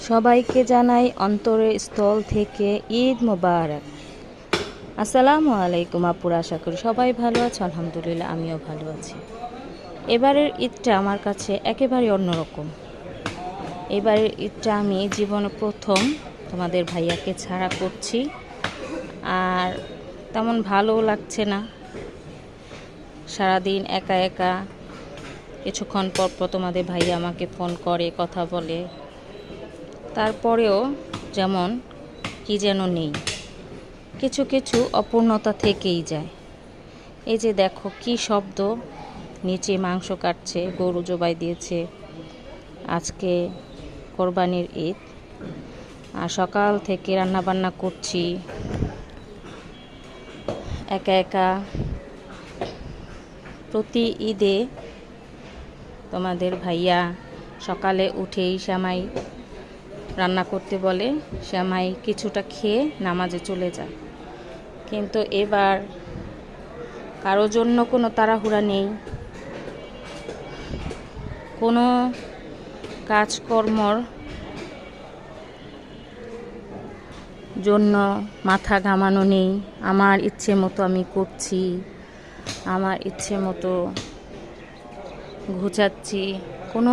সবাইকে জানাই অন্তরের স্থল থেকে ঈদ মোবারক। আসসালামু আলাইকুম আপুরা, আশা করি সবাই ভালো আছে। আলহামদুলিল্লাহ আমিও ভালো আছি। এবারের ঈদটা আমার কাছে একেবারে অন্যরকম। এবারের ঈদটা আমি জীবনে প্রথম তোমাদের ভাইয়াকে ছাড়া করছি, আর তেমন ভালোও লাগছে না। সারাদিন একা একা, কিছুক্ষণ পর পর তোমাদের ভাইয়া আমাকে ফোন করে, কথা বলে, তারপরেও যেমন কি যেন নেই, কিছু কিছু অপূর্ণতা থেকেই যায়। এই যে দেখো কি শব্দ, নিচে মাংস কাটছে, গরু জবাই দিয়েছে, আজকে কোরবানির ঈদ। আর সকাল থেকে রান্না বান্না করছি একা একা। প্রতি ঈদে তোমাদের ভাইয়া সকালে উঠেই সেমাই রান্না করতে বলে, সেমাই কিছুটা খেয়ে নামাজে চলে যায়। কিন্তু এবার কারো জন্য কোনো তাড়াহুড়া নেই, কোনো কাজকর্মর জন্য মাথা ঘামানো নেই। আমার ইচ্ছে মতো আমি করছি, আমার ইচ্ছে মতো ঘুচাচ্ছি, কোনো